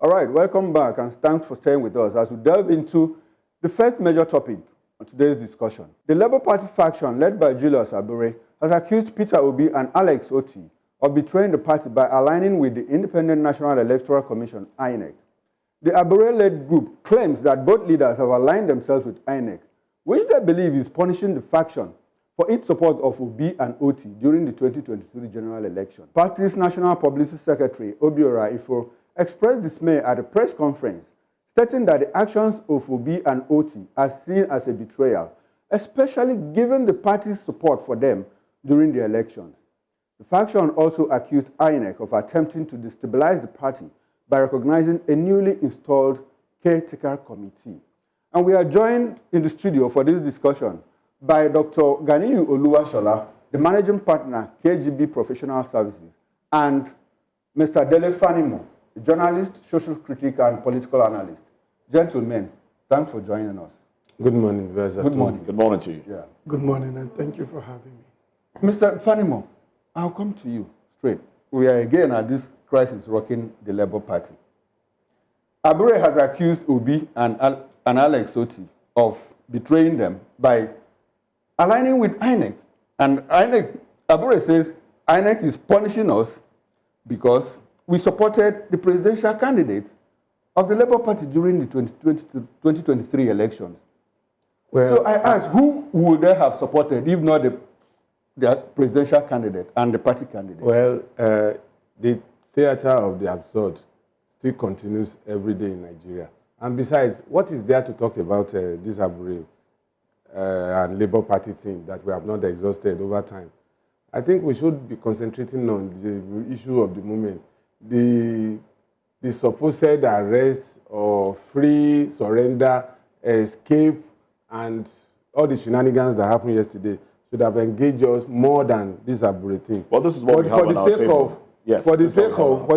All right, welcome back and thanks for staying with us as we delve into the first major topic on today's discussion. The Labour Party faction led by Julius Abure has accused Peter Obi and Alex Otti of betraying the party by aligning with the Independent National Electoral Commission, INEC. The Abure-led group claims that both leaders have aligned themselves with INEC, which they believe is punishing the faction for its support of Obi and Otti during the 2023 general election. Party's National Publicity Secretary, Obiora Ifo, expressed dismay at a press conference, stating that the actions of Obi and Otti are seen as a betrayal, especially given the party's support for them during the elections. The faction also accused INEC of attempting to destabilize the party by recognizing a newly installed caretaker committee. And we are joined in the studio for this discussion by Dr. Ganiyu Oluwashola, the managing partner, KGB Professional Services, and Mr. Dele Fanimo, a journalist, social critic, and political analyst. Gentlemen, thanks for joining us. Good morning, Vesa. Good morning. Good morning to you. Yeah. Good morning, and thank you for having me. Mr. Fanimo, I'll come to you straight. We are again at this crisis rocking the Labour Party. Abure has accused Obi and Alex Otti of betraying them by aligning with INEC. And Abure says INEC is punishing us because we supported the presidential candidate of the Labour Party during the 2023 elections. Well, so I ask, who would they have supported if not the presidential candidate and the party candidate? Well, the theater of the absurd still continues every day in Nigeria. And besides, what is there to talk about this Abure and Labour Party thing that we have not exhausted over time? I think we should be concentrating on the issue of the moment. The supposed arrest or free surrender, escape, and all the shenanigans that happened yesterday should have engaged us more than this Abure thing. Well, this is what we have on our table. Yes. For the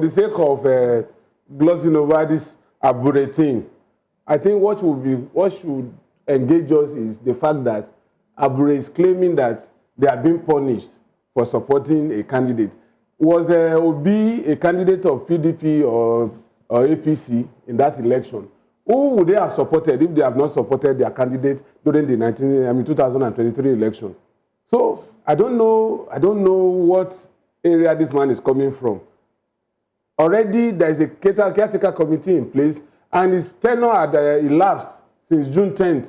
sake of glossing over this Abure thing, I think what should engage us is the fact that Abure is claiming that they are being punished for supporting a candidate. Was Obi a candidate of PDP or APC in that election? Who would they have supported if they have not supported their candidate during the 2023 election? So I don't know what area this man is coming from. Already there is a caretaker committee in place, and his tenure had elapsed since June 10th.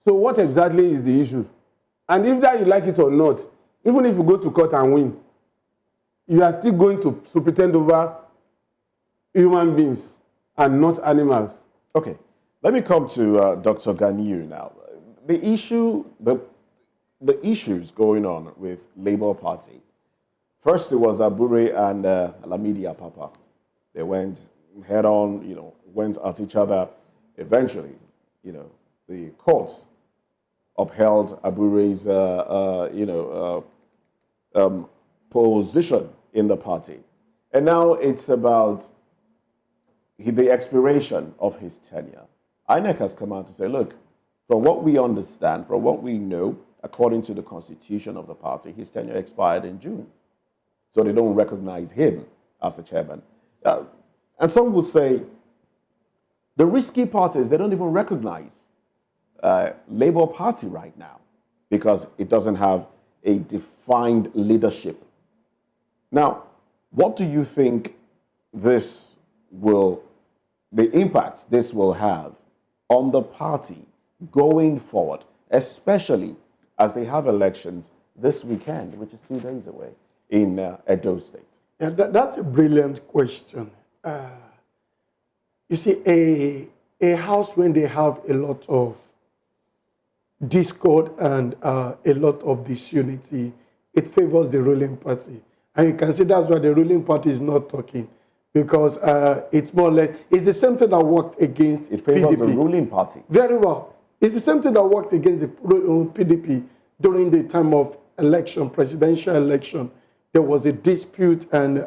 So what exactly is the issue? And if that you like it or not, even if you go to court and win, you are still going to superintend over human beings and not animals. Okay, let me come to Dr. Ganiyu now. The issues going on with Labour Party. First, it was Abure and Lamidi Apapa. They went head on, went at each other. Eventually, the courts upheld Abure's, position in the party. And now it's about the expiration of his tenure. INEC has come out to say, look, from what we understand, from what we know, according to the constitution of the party, his tenure expired in June. So they don't recognize him as the chairman. And some would say the risky part is they don't even recognize Labour Party right now because it doesn't have a defined leadership. Now, what do you think the impact this will have on the party going forward, especially as they have elections this weekend, which is 2 days away, in Edo State? Yeah, that's a brilliant question. You see, a house when they have a lot of discord and a lot of disunity, it favors the ruling party. And you can see that's why the ruling party is not talking, because it's more or less, it's the same thing that worked against It favors PDP. the ruling party. Very well. It's the same thing that worked against the PDP during the time of election, presidential election. There was a dispute and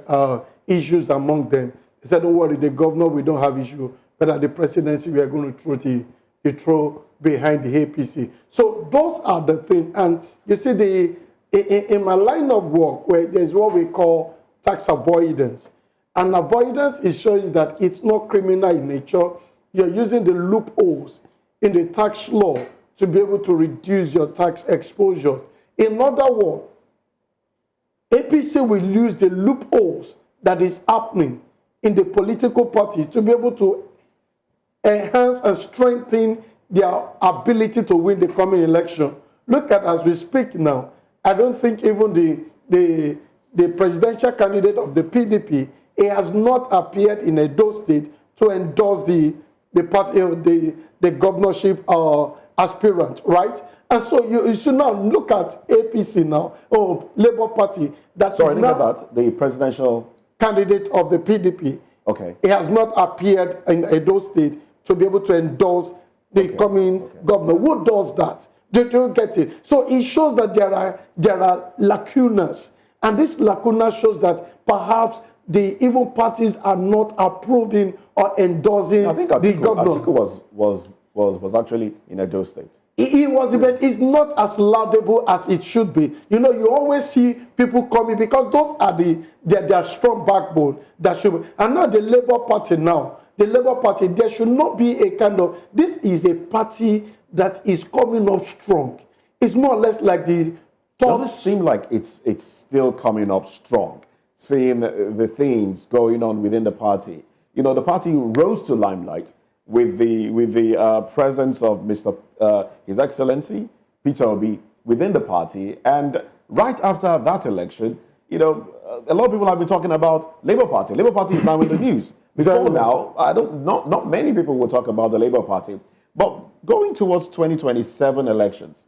issues among them. They said, don't worry, the governor, we don't have issue, but at the presidency, we are going to throw behind the APC. So those are the things. And you see, in my line of work, where there's what we call tax avoidance, And avoidance is showing that it's not criminal in nature. You're using the loopholes in the tax law to be able to reduce your tax exposures. In other words, APC will use the loopholes that is happening in the political parties to be able to enhance and strengthen their ability to win the coming election. Look at, as we speak now, I don't think even the presidential candidate of the PDP, he has not appeared in Edo State to endorse the party, the governorship aspirant, right? And so you should now look at APC now, or Labour Party, that So is I think now about the presidential candidate of the PDP. Okay. He has not appeared in Edo State to be able to endorse the coming governor. Who does that? Do you get it? So it shows that there are lacunas, and this lacuna shows that perhaps the evil parties are not approving or endorsing I think the governor. Atiku was actually in Edo State. He was, but it's not as laudable as it should be. You know, you always see people coming because those are their strong backbone that should be. And now the Labour Party now, there should not be a kind of, this is a party that is coming up strong. It's more or less like the Does it seem like it's still coming up strong, seeing the things going on within the party? You know, the party rose to limelight with the presence of His Excellency Peter Obi within the party, and right after that election, you know, a lot of people have been talking about Labour Party. Labour Party is now in the news. Before now, not many people will talk about the Labour Party, but going towards 2027 elections,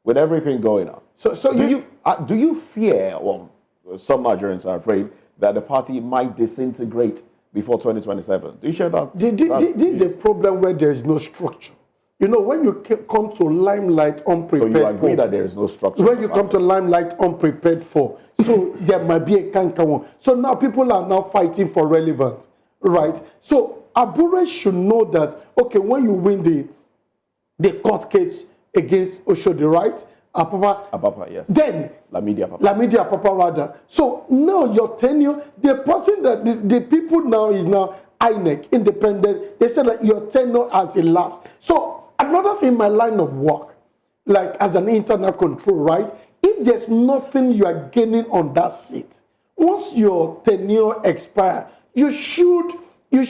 with everything going on, So do you fear, or some Nigerians are afraid, that the party might disintegrate before 2027? Do you share that? This is a problem where there is no structure. You know, when you come to limelight unprepared So you agree for, that there is no structure? when you come to limelight unprepared for, so there might be a canker one. So now people are now fighting for relevance, right? So Abure should know that, okay, when you win the court case against Oshodi, right? Apapa, yes. Then Lamidi Apapa. Lamidi Apapa rather. So now your tenure, the person that the people now is now INEC, independent, they said that your tenure has elapsed. So another thing, my line of work, like as an internal control, right? If there's nothing you are gaining on that seat, once your tenure expires, you should with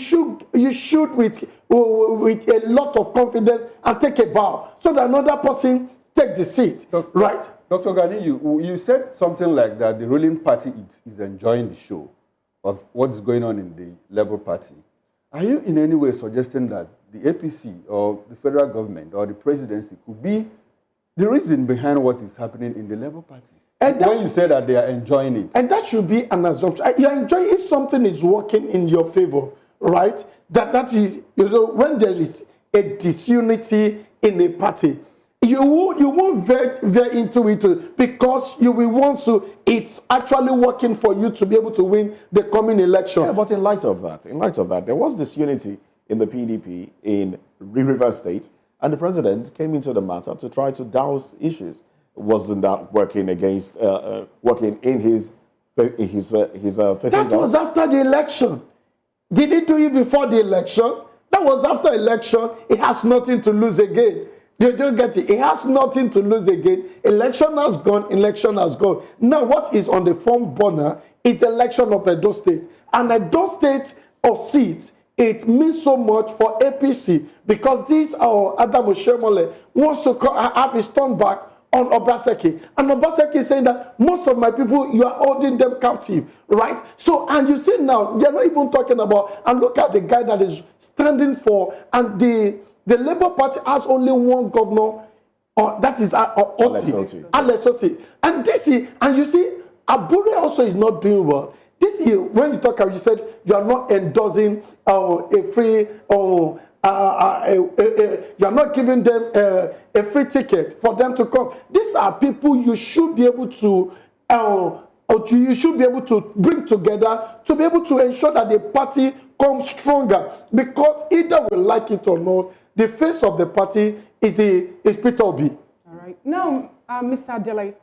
a lot of confidence and take a bow so that another person take the seat, right? Dr. Gani, you said something like that the ruling party is enjoying the show of what's going on in the Labour Party. Are you in any way suggesting that the APC or the federal government or the presidency could be the reason behind what is happening in the Labour Party? And when you say that they are enjoying it. And that should be an assumption. You enjoy if something is working in your favor, right? That is, you know, when there is a disunity in a party, you won't veer into it because you will want to. It's actually working for you to be able to win the coming election. Yeah, but in light of that, there was disunity in the PDP in Rivers State, and the president came into the matter to try to douse issues. Wasn't that working against, working in his faith? That was after the election. Did he do it before the election? That was after election. He has nothing to lose again. You don't get it. He has nothing to lose again. Election has gone. Election has gone. Now what is on the front burner is the election of Edo State. And Edo State or seat, it means so much for APC because this Adam Oshemole wants to have his turn back on Obaseki. And Obaseki is saying that most of my people, you are holding them captive, right? So, and you see now, they're not even talking about, and look at the guy that is standing for, and the Labour Party has only one governor, that is Alex Otti. And this is, and you see, Abure also is not doing well. This year, when you talk about, you said you are not endorsing a free, you are not giving them a free ticket for them to come. These are people you should be able to, you should be able to bring together to be able to ensure that the party comes stronger. Because either we like it or not, the face of the party is Peter Obi. All right. Now, Mr. Adele,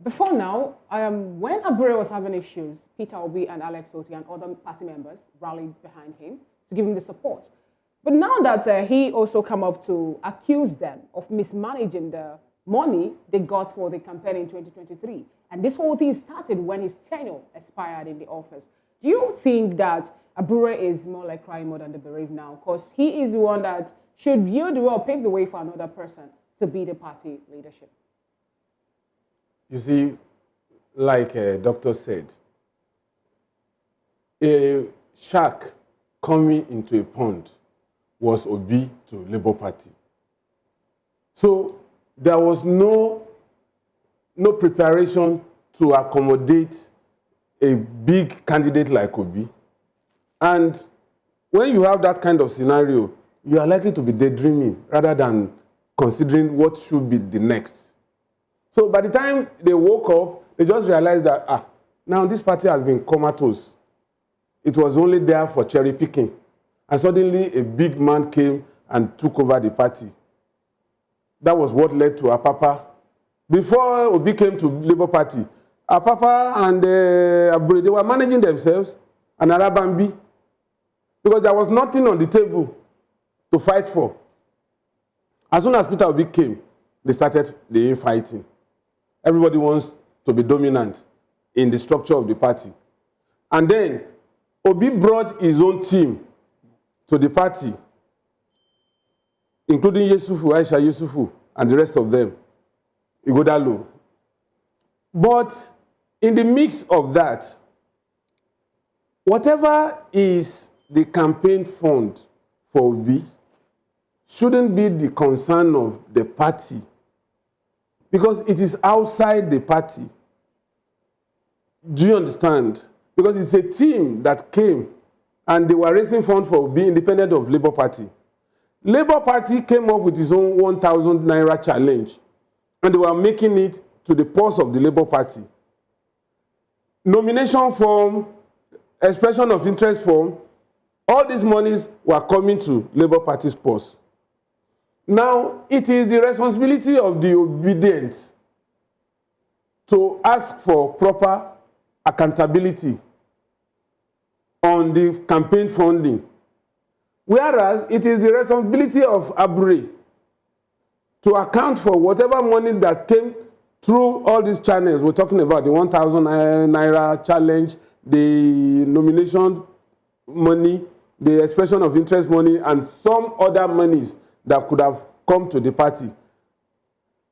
Before now, when Abure was having issues, Peter Obi and Alex Oti and other party members rallied behind him to give him the support. But now that he also come up to accuse them of mismanaging the money they got for the campaign in 2023, and this whole thing started when his tenure expired in the office. Do you think that Abure is more like crying more than the bereaved now? Because he is the one that should yield the way or pave the way for another person to be the party leadership. You see, like a doctor said, a shark coming into a pond was Obi to Labour Party. So there was no preparation to accommodate a big candidate like Obi. And when you have that kind of scenario, you are likely to be daydreaming rather than considering what should be the next. So by the time they woke up, they just realized that, now this party has been comatose. It was only there for cherry picking. And suddenly a big man came and took over the party. That was what led to Apapa. Before Obi came to Labour Party, Apapa and Abure, they were managing themselves, and Arabambi, because there was nothing on the table to fight for. As soon as Peter Obi came, they started the infighting. Everybody wants to be dominant in the structure of the party. And then Obi brought his own team to the party, including Yusufu, Aisha Yusufu, and the rest of them, Igodalo. But in the mix of that, whatever is the campaign fund for Obi shouldn't be the concern of the party, because it is outside the party. Do you understand? Because it's a team that came and they were raising funds for being independent of Labour Party. Labour Party came up with its own 1,000 Naira challenge, and they were making it to the purse of the Labour Party. Nomination form, expression of interest form, all these monies were coming to Labour Party's purse. Now, it is the responsibility of the obedient to ask for proper accountability on the campaign funding, whereas it is the responsibility of Abure to account for whatever money that came through all these channels. We're talking about the 1,000 Naira challenge, the nomination money, the expression of interest money, and some other monies that could have come to the party.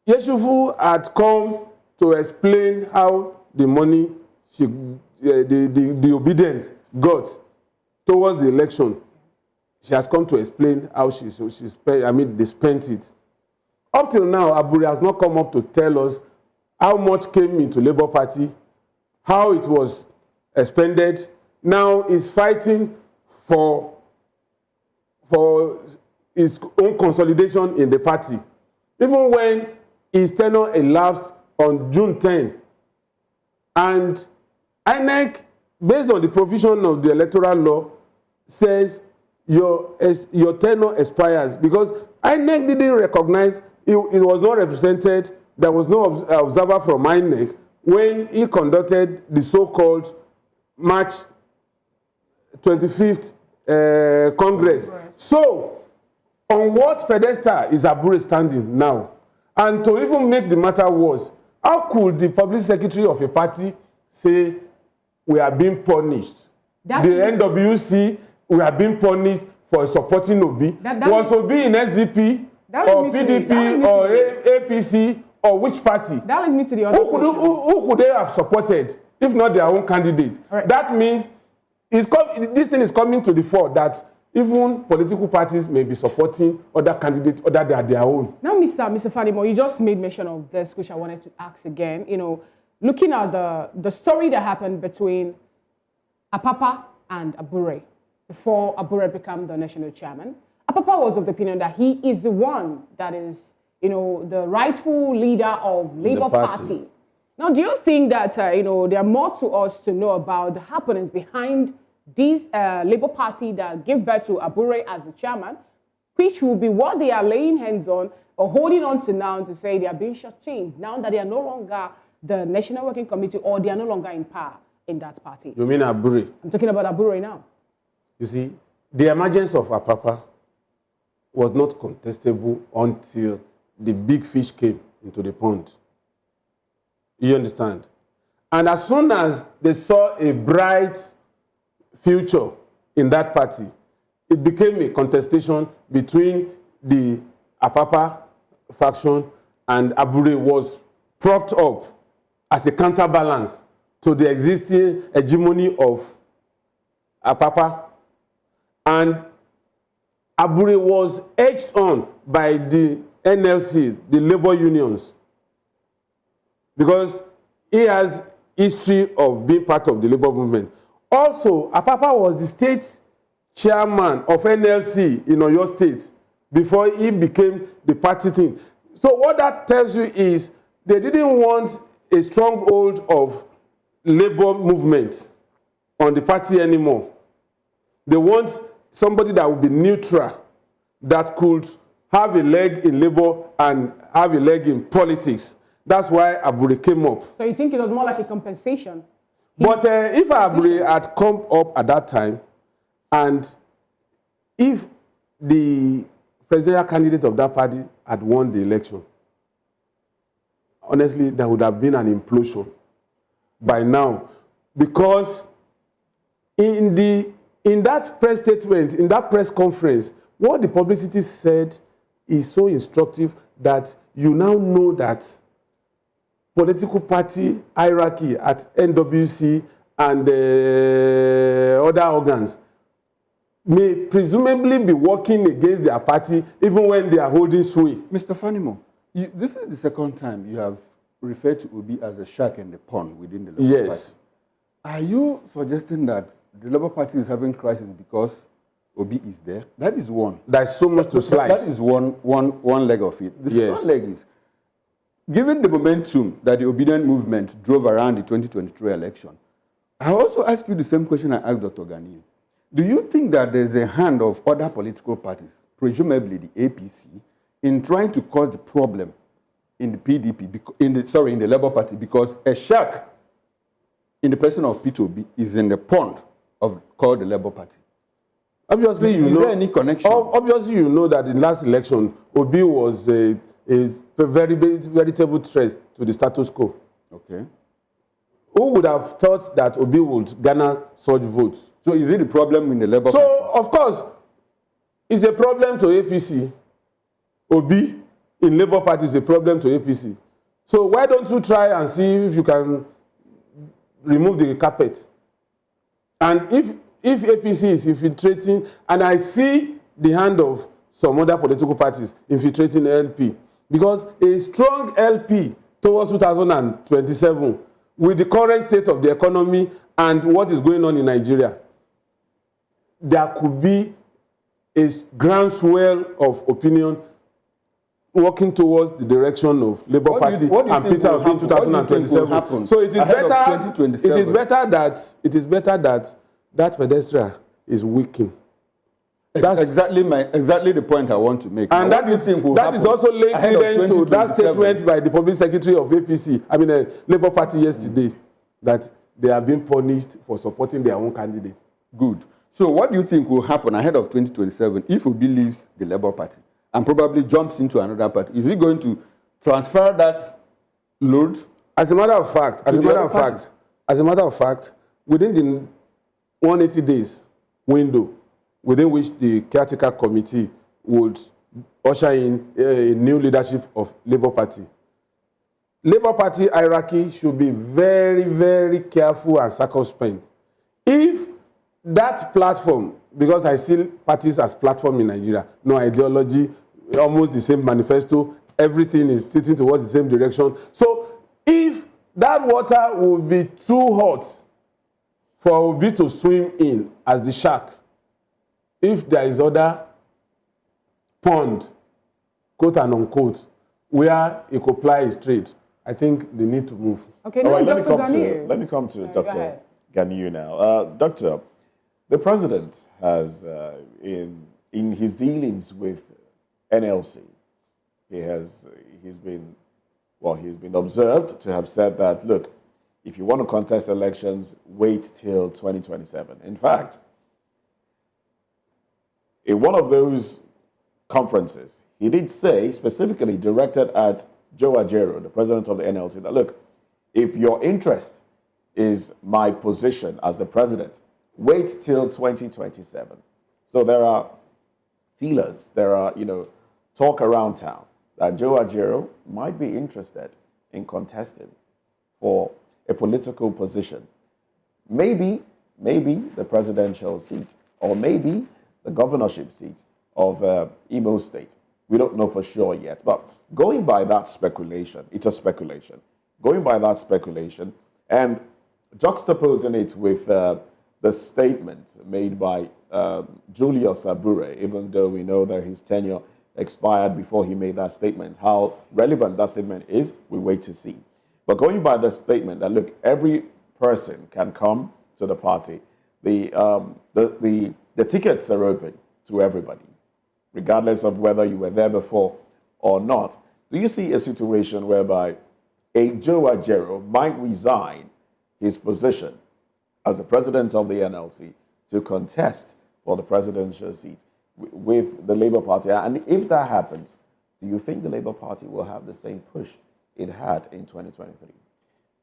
Yeshufu had come to explain how the money the obedience got towards the election. She has come to explain how they spent it. Up till now, Abure has not come up to tell us how much came into Labour Party, how it was expended. Now he's fighting for his own consolidation in the party. Even when his tenure elapsed on June 10, and INEC, based on the provision of the electoral law, says your tenure expires, because INEC didn't recognize it was not represented. There was no observer from INEC when he conducted the so-called March 25th Congress. So, on what pedestal is Abure standing now? And to even make the matter worse, how could the public secretary of a party say we are being punished? The NWC, we are being punished for supporting Obi. Was Obi in SDP or PDP or APC or which party? That leads me to the other question. Who could they have supported if not their own candidate? Right. That means this thing is coming to the fore that even political parties may be supporting other candidates other than their own. Now, Mr. Fadimo, you just made mention of this, which I wanted to ask again. You know, looking at the story that happened between Apapa and Abure before Abure became the national chairman, Apapa was of the opinion that he is the one that is, you know, the rightful leader of Labour Party. Now, do you think that, you know, there are more to us to know about the happenings behind this Labour Party that gave birth to Abure as the chairman, which will be what they are laying hands on or holding on to now to say they are being shortchanged now that they are no longer the National Working Committee, or they are no longer in power in that party? You mean Abure? I'm talking about Abure now. You see, the emergence of Apapa was not contestable until the big fish came into the pond. You understand? And as soon as they saw a bright future in that party, it became a contestation between the Apapa faction, and Abure was propped up as a counterbalance to the existing hegemony of Apapa. And Abure was edged on by the NLC, the labor unions, because he has history of being part of the labor movement. Also, Apapa was the state chairman of NLC in Oyo State before he became the party thing. So what that tells you is they didn't want a stronghold of labor movement on the party anymore. They want somebody that would be neutral, that could have a leg in labor and have a leg in politics. That's why Abure came up. So you think it was more like a compensation? But if Abure had come up at that time, and if the presidential candidate of that party had won the election, honestly, there would have been an implosion by now. Because in that press statement, in that press conference, what the publicity said is so instructive that you now know that political party hierarchy at NWC and other organs may presumably be working against their party even when they are holding sway. Mr. Fanimo, this is the second time you have referred to Obi as a shark in the pond within the Labour Party. Yes. Are you suggesting that the Labour Party is having crisis because Obi is there? That is one. There's so much to slice. That is one leg of it. The Yes. second leg is, given the momentum that the obedient movement drove around the 2023 election, I also ask you the same question I asked Dr. Ganiyu. Do you think that there's a hand of other political parties, presumably the APC, in trying to cause the problem in the PDP, in the Labour Party, because a shark in the person of Peter Obi is in the pond called the Labour Party? Obviously, Is there any connection? Obviously, you know that in the last election, Obi was a very veritable threat to the status quo. Okay. Who would have thought that Obi would garner such votes? So is it the problem in the Labour Party? So, of course, it's a problem to APC. Obi in Labour Party is a problem to APC. So why don't you try and see if you can remove the carpet? And if APC is infiltrating, and I see the hand of some other political parties infiltrating LP, because a strong LP towards 2027, with the current state of the economy and what is going on in Nigeria, there could be a groundswell of opinion working towards the direction of Labour Party and Peter Obi in 2027. So it is better that that pedestrian is weakened. That's exactly the point I want to make. And that is also linked evidence to that statement by the public secretary of APC, Labour Party yesterday, that they are being punished for supporting their own candidate. Good. So what do you think will happen ahead of 2027 if Obi leaves the Labour Party and probably jumps into another party? Is he going to transfer that load? As a matter of fact, within the 180 days window within which the caretaker committee would usher in a new leadership of Labour Party, Labour Party hierarchy should be very, very careful and circumspect. If that platform, because I see parties as platform in Nigeria, no ideology, almost the same manifesto, everything is tilting towards the same direction. So if that water would be too hot for Obi to swim in as the shark, if there is other pond, quote and unquote, where he could ply his trade, I think they need to move. Okay, all right, let me come to Dr. Ganiyu now. Doctor, the president has, in his dealings with NLC, he's been Well, he's been observed to have said that, look, if you want to contest elections, wait till 2027. In fact, in one of those conferences, he did say, specifically directed at Joe Ajaero, the president of the NLT, that, look, if your interest is my position as the president, wait till 2027. So there are feelers, there are, talk around town that Joe Ajaero might be interested in contesting for a political position. Maybe the presidential seat, or maybe the governorship seat of Imo State. We don't know for sure yet. But going by that speculation, it's a speculation. Going by that speculation and juxtaposing it with the statement made by Julius Abure, even though we know that his tenure expired before he made that statement. How relevant that statement is, we wait to see. But going by the statement that, look, every person can come to the party. The tickets are open to everybody, regardless of whether you were there before or not. Do you see a situation whereby a Joe Ajaero might resign his position as the president of the NLC to contest for the presidential seat with the Labour Party? And if that happens, do you think the Labour Party will have the same push it had in 2023?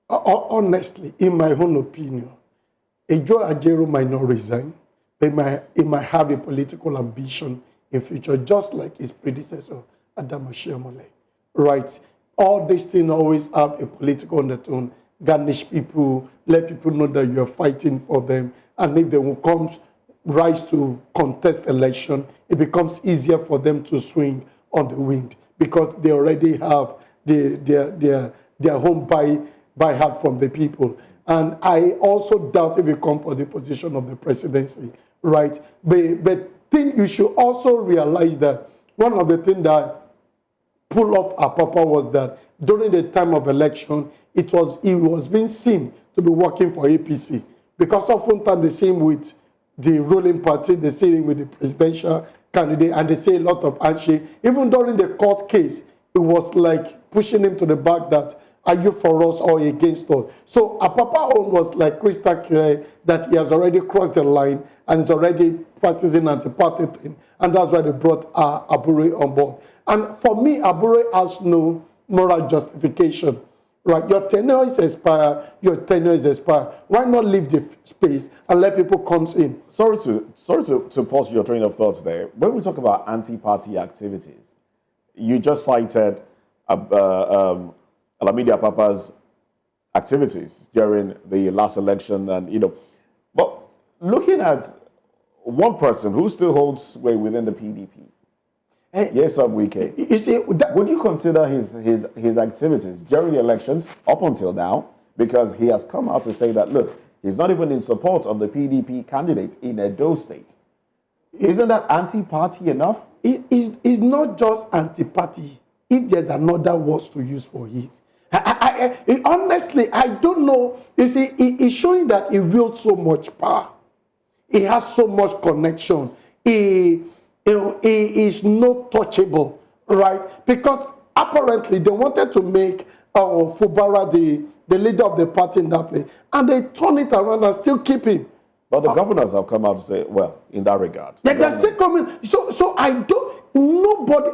Honestly, in my own opinion, a Joe Ajaero might not resign, but he might have a political ambition in future, just like his predecessor, Adam Oshiomhole. Right? All these things always have a political undertone, garnish people, let people know that you are fighting for them, and if they will come rise to contest election, it becomes easier for them to swing on the wind because they already have their home by heart from the people. And I also doubt if you come for the position of the presidency, right? But think you should also realize that one of the things that pulled off Apapa was that during the time of election, it was being seen to be working for APC because oftentimes they see him with the ruling party, they see him with the presidential candidate, and they say a lot of handshake. Even during the court case, it was like pushing him to the back that, are you for us or against us? So Apapa own was like crystal clear that he has already crossed the line and is already practicing anti-party thing. And that's why they brought Abure on board. And for me, Abure has no moral justification. Right? Your tenure is expired. Why not leave the space and let people come in? Sorry to pause your train of thoughts there. When we talk about anti-party activities, you just cited Alamidi Apapa's activities during the last election, and but looking at one person who still holds sway within the PDP, yes, Wike. You see, would you consider his activities during the elections up until now? Because he has come out to say that, look, he's not even in support of the PDP candidate in Edo State. Isn't that anti-party enough? It's not just anti-party. If there's another word to use for it. Honestly, I don't know. You see, he's showing that he wields so much power. He has so much connection. He is not touchable, right? Because apparently they wanted to make Fubara the leader of the party in that place, and they turn it around and still keep him. But the governors have come out to say, well, in that regard. They're still coming. So I don't, nobody,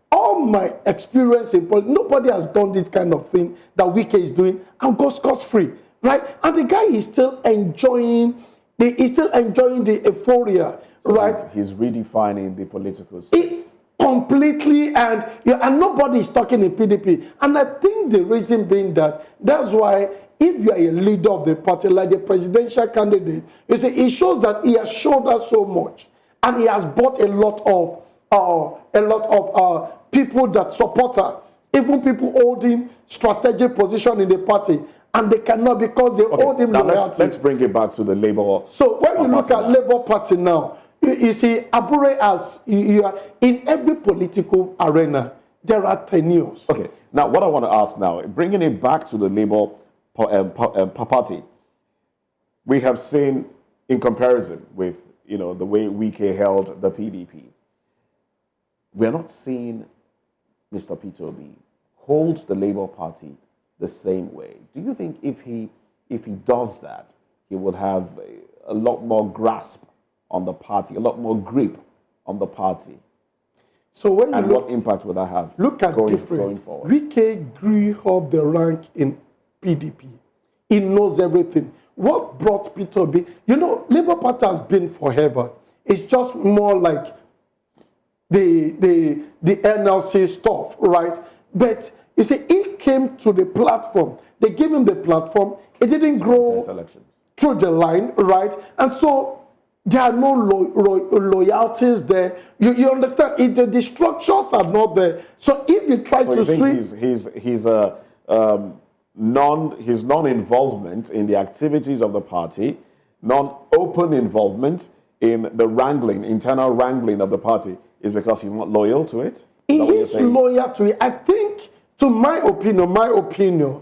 all my experience in politics, nobody has done this kind of thing that Wike is doing and goes scot-free, right? And the guy is still enjoying the euphoria, so right? He's redefining the political space. Completely, and nobody is talking in PDP. And I think the reason being that's why if you are a leader of the party, like the presidential candidate, you see, it shows that he has showed us so much, and he has bought a lot of people that support her, even people holding strategic position in the party, and they cannot because they hold him loyalty. Let's bring it back to the Labour. So when you look at Labour Party now, you see, Abure as in every political arena, there are tenures. Okay. Now, what I want to ask now, bringing it back to the Labour Party, we have seen, in comparison with the way Wike held the PDP, we are not seeing Mr. Peter Obi hold the Labour Party the same way? Do you think if he does that, he would have a lot more grasp on the party, a lot more grip on the party? So when you And look, what impact would that have look at going different, forward? Wike grew up the rank in PDP. He knows everything. What brought Peter Obi? You know, Labour Party has been forever. It's just more like the NLC stuff, right? But you see, he came to the platform. They gave him the platform. It didn't grow Elections. through the line, right? And so there are no loyalties there. You understand? The structures are not there. So if you try So to you think swing, his non-involvement in the activities of the party, non-open involvement in the internal wrangling of the party, is because he's not loyal to it? he that what you're is saying? loyal to it. I think, to my opinion,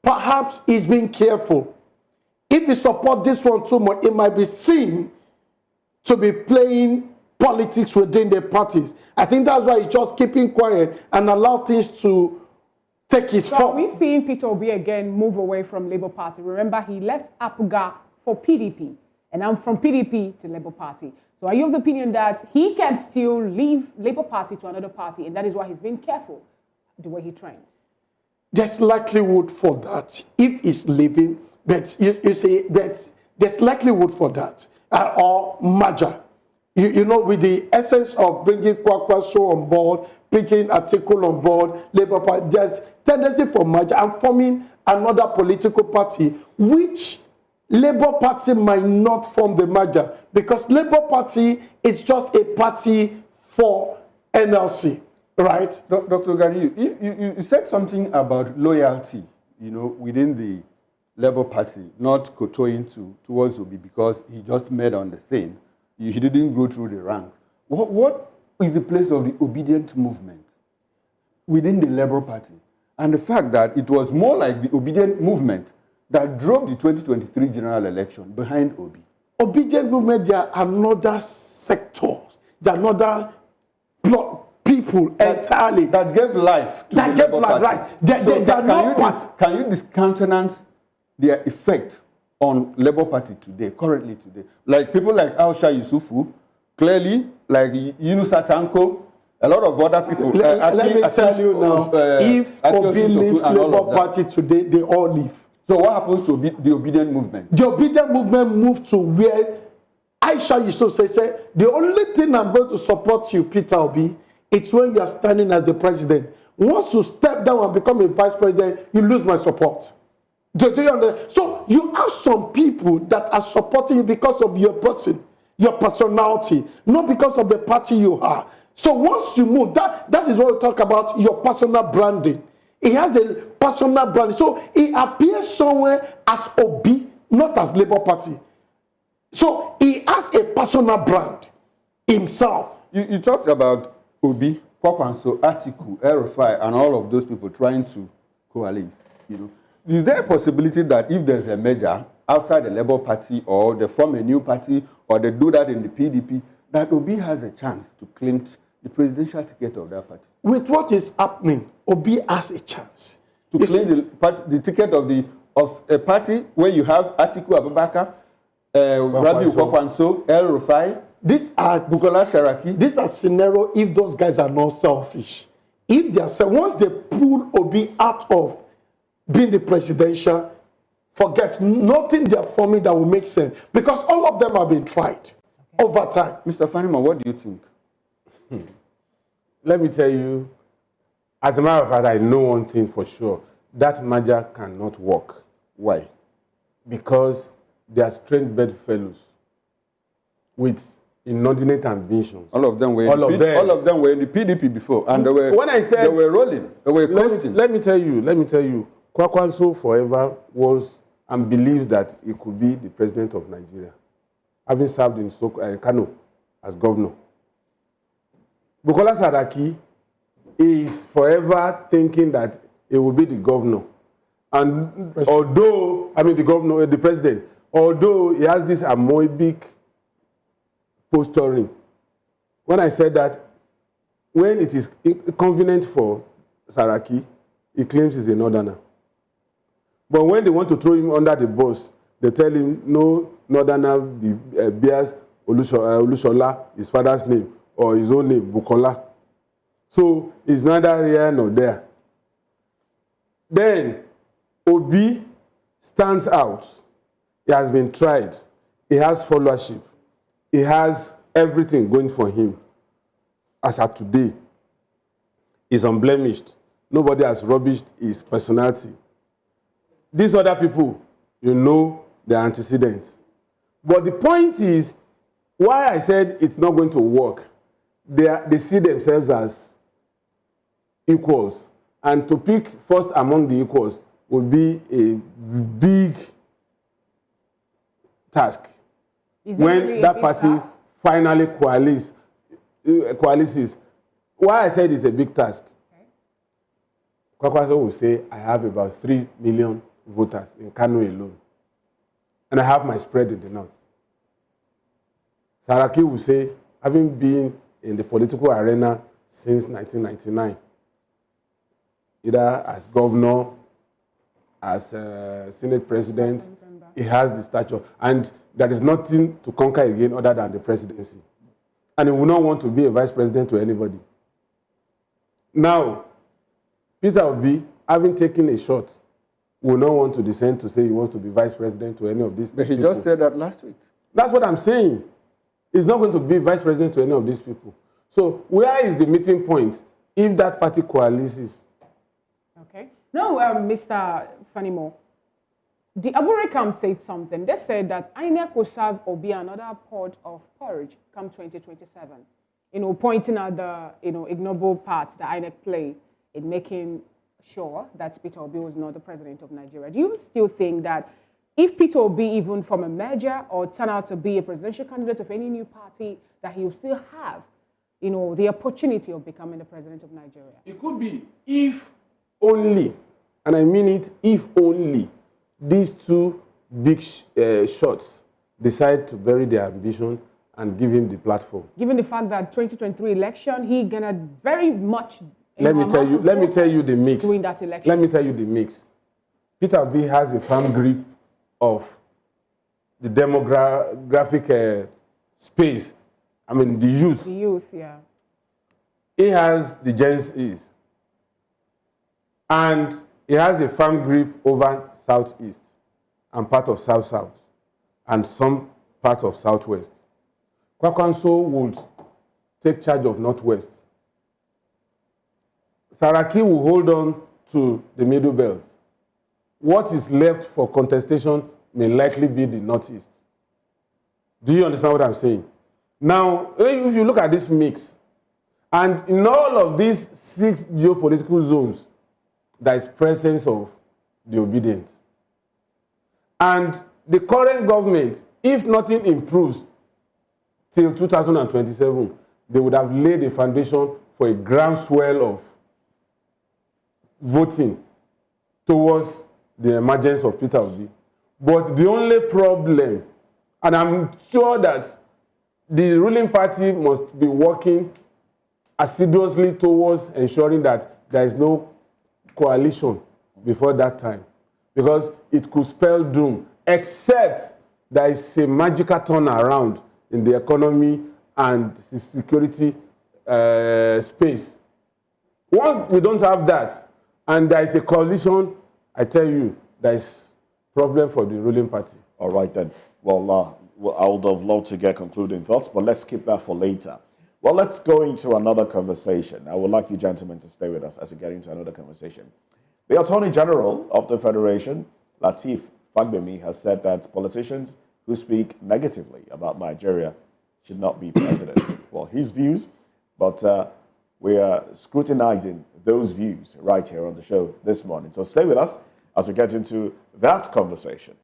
perhaps he's being careful. If you support this one too much, it might be seen to be playing politics within the parties. I think that's why he's just keeping quiet and allow things to take his So are form. we seeing Peter Obi again move away from Labour Party? Remember, he left APGA for PDP, and I'm from PDP to Labour Party. So are you of the opinion that he can still leave Labour Party to another party, and that is why he's being careful the way he trained? There's likelihood for that if he's leaving, but you see, there's likelihood for that. Or merger. You know, with the essence of bringing Kwakwaso on board, bringing Atiku on board, Labour Party, there's tendency for merger and forming another political party, which Labour Party might not form the merger, because Labour Party is just a party for NLC, right? Dr. Gani, you said something about loyalty, within the Labour Party, not kowtowing towards Obi because he just made on the scene. He didn't go through the rank. What is the place of the obedient movement within the Labour Party? And the fact that it was more like the obedient movement that drove the 2023 general election behind Obi. Obedient movement, there are another sectors, there are another people entirely. That gave life to That the gave Labour life, Party. right. They are not part. Can you discountenance their effect on Labour Party currently today? Like people like Aisha Yusufu, clearly, like Yunusa Tanko, a lot of other people. Let me tell you now, if Obi leaves Labour Party today, they all leave. So what happens to the obedient movement? The obedient movement moved to where Aisha Yusufu say, the only thing I'm going to support you, Peter Obi, it's when you are standing as the president. Once you step down and become a vice president, you lose my support. Do you understand? So you have some people that are supporting you because of your person, your personality, not because of the party you are. So once you move, that is what we talk about, your personal branding. He has a personal branding. So he appears somewhere as Obi, not as Labour Party. So he has a personal brand himself. You talked about Obi, Kwakwanso, Atiku, El-Rufai, and all of those people trying to coalesce. Is there a possibility that if there's a merger outside the Labour Party, or they form a new party, or they do that in the PDP, that Obi has a chance to clinch the presidential ticket of that party? With what is happening, Obi has a chance To claim the ticket of a party where you have Atiku Abubakar, Rabiu Kwakwanso, El-Rufai, Bukola Saraki. These are scenarios if those guys are not selfish. If they are once they pull Obi out of being the presidential, forget nothing they're forming that will make sense, because all of them have been tried over time. Mr. Fanima, what do you think? Let me tell you, as a matter of fact, I know one thing for sure. That merger cannot work. Why? Because they are strange bedfellows with inordinate ambitions. All of them were All of them were in the PDP before, and they were rolling, they were coasting. Let me tell you, Kwakwanso forever was and believes that he could be the president of Nigeria, having served in Kano as governor. Bukola Saraki is forever thinking that he will be the governor. And the president, although he has this amoebic posturing. When I said that, when it is convenient for Saraki, he claims he's a northerner. But when they want to throw him under the bus, they tell him no northerner bears Olushola, his father's name, or his own name, Bukola. So it's neither here nor there. Then Obi stands out. He has been tried. He has followership. He has everything going for him. As of today, he's unblemished. Nobody has rubbished his personality. These other people, you know their antecedents. But the point is, why I said it's not going to work, they see themselves as equals. And to pick first among the equals would be a big task. When really that party finally coalesces. Why I said it's a big task. Kwakwaso will say, I have about 3 million voters in Kano alone. And I have my spread in the north. Saraki will say, having been in the political arena since 1999, either as governor, as Senate president, he has the stature. And there is nothing to conquer again other than the presidency. And he will not want to be a vice president to anybody. Now, Peter Obi, having taken a shot, will not want to descend to say he wants to be vice president to any of these people. But he just said that last week. That's what I'm saying. He's not going to be vice president to any of these people. So where is the meeting point if that party coalesces? Okay. No, Mr. Fanimo, the Abure camp said something. They said that INEC will serve Obi another pot of porridge come 2027. Pointing out the, ignoble part that INEC play in making sure that Peter Obi was not the president of Nigeria. Do you still think that if Peter Obi, even from a merger or turn out to be a presidential candidate of any new party, that he will still have, the opportunity of becoming the president of Nigeria? It could be if only, and I mean it, if only these two big shots decide to bury their ambition and give him the platform. Given the fact that 2023 election, he gonna very much. Let me tell you the mix. During that election. Let me tell you the mix. Peter Obi has a firm grip of the demographic space. I mean, the youth. The youth, yeah. He has the Gen Zs. And he has a firm grip over Southeast and part of South-South and some part of Southwest. Kwakwanso would take charge of Northwest. Saraki will hold on to the Middle Belt. What is left for contestation may likely be the Northeast. Do you understand what I'm saying? Now, if you look at this mix, and in all of these 6 geopolitical zones, there is presence of the obedient. And the current government, if nothing improves till 2027, they would have laid a foundation for a groundswell of voting towards the emergence of Peter Obi. But the only problem, and I'm sure that the ruling party must be working assiduously towards ensuring that there is no coalition before that time, because it could spell doom, except there is a magical turnaround in the economy and the security space. Once we don't have that, and there is a coalition, I tell you, there is problem for the ruling party. All right then. Well, I would have loved to get concluding thoughts, but let's keep that for later. Well, let's go into another conversation. I would like you gentlemen to stay with us as we get into another conversation. The Attorney General of the Federation, Lateef Fagbemi, has said that politicians who speak negatively about Nigeria should not be president. Well, his views, but we are scrutinizing those views right here on the show this morning. So stay with us as we get into that conversation.